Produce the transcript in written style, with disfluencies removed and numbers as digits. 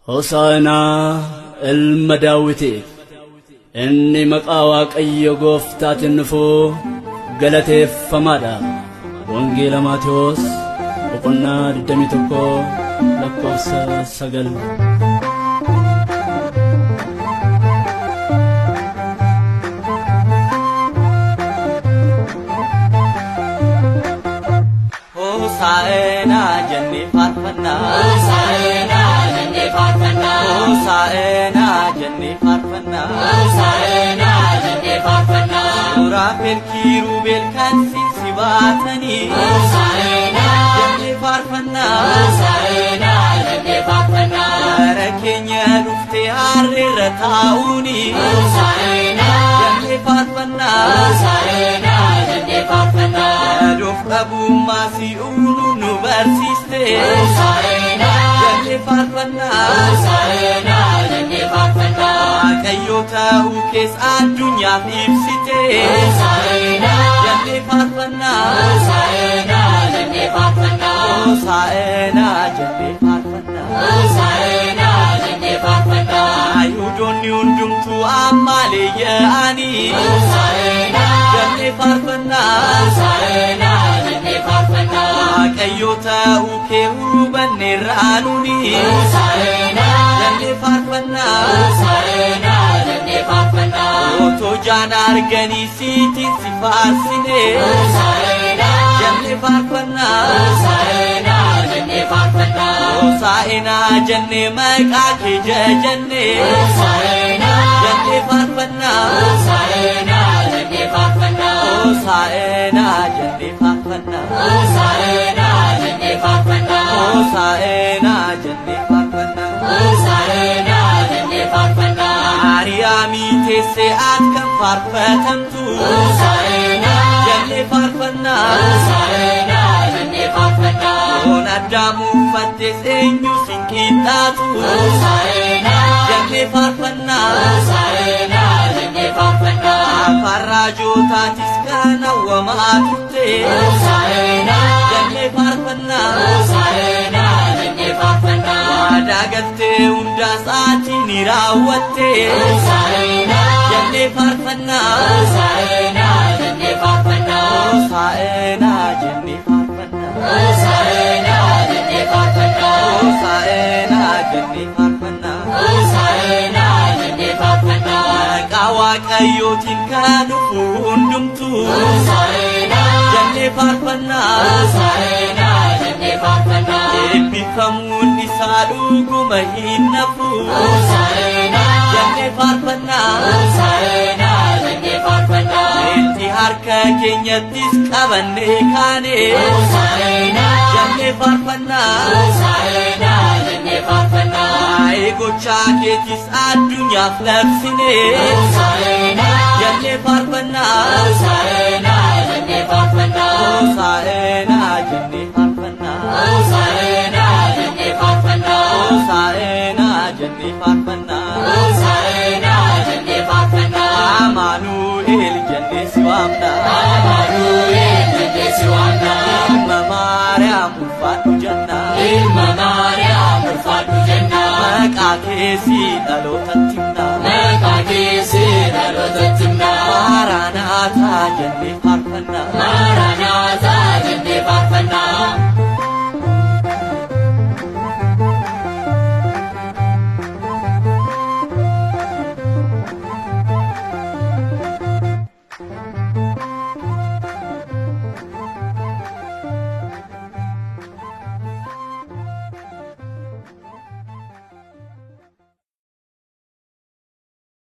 هوسانا المداوتي إني مقاوى قي قفتات النفو قلتي فمادا وانجيل ماتيوس وقلنا الدمي تكو لكوس سقل Hosaena jenne farfanna Hosaena jenne farfanna Hosaena jenne farfanna Hosaena jenne farfanna Surafel kirubel kansi sibatani Hosaena jenne farfanna Hosaena jenne farfanna Barakenya dufte harira tauni Hosaena jenne farfanna Hosaena jenne farfanna Abu Masi unu barsiste Hosaena jenne farfanna Hosaena jenne farfanna Kayyota ukes adunya ibsite Hosaena jenne farfanna Hosaena jenne farfanna Hosaena jenne farfanna Hosaena jenne farfanna Ayudonni undumtu amale yaani Hosaena jenne farfanna Hosaena Kayyota ukehu banirranuni Hosaena jenne farfanna Hosaena jenne farfanna Oto janar gani sitin sifarsine Hosaena jenne farfanna Hosaena jenne farfanna Hosaena jenne maqake jenne Hosaena jenne farfanna Hosaena jenne farfanna Hosaena jenne farfanna Hosaena jenne farfanna Hosaena jenne farfanna Hosaena jenne farfanna Ariyami tesse atkam farfatamtu Hosaena jenne farfanna Hosaena jenne farfanna Onadamu fattes enyu sinkitatu Hosaena jenne farfanna Hosaena jenne farfanna Farrajotatis kana wamatutte Hosaena jenne farfanna Hosaena jenne farfanna Adagatte undas atini rawatte Hosaena jenne farfanna Hosaena jenne farfanna Hosaena jenne farfanna Hosaena jenne farfanna Hosaena jenne farfanna Hosaena jenne farfanna Kawa kayyotin kanu hundumtu Hosaena jenne farfanna Hosaena jenne farfanna Ebbifamuun isaa dhuguma hin nafu Hosaena jenne farfanna Hosaena jenne farfanna Itti harka keenyattis qabanne kaane Hosaena jenne farfanna Hosaena jenne farfanna Gochaa keetis addunyaaf labsine Hosaena jenne farfanna Hosaena jenne farfanna Hosaena jenne farfanna Hosaena jenne farfanna Hosaena jenne farfanna Hosaena jenne farfanna Amanuel jenne siwamna Amanuel jenne siwamna Ilma Maariyaam ulfaadhu jenna Ilma Maariyaam ulfaadhu jenna Maqaakesi dhalootatti himna Maqaakesi dhalootatti himna Maranatha jenne farfanna Maranatha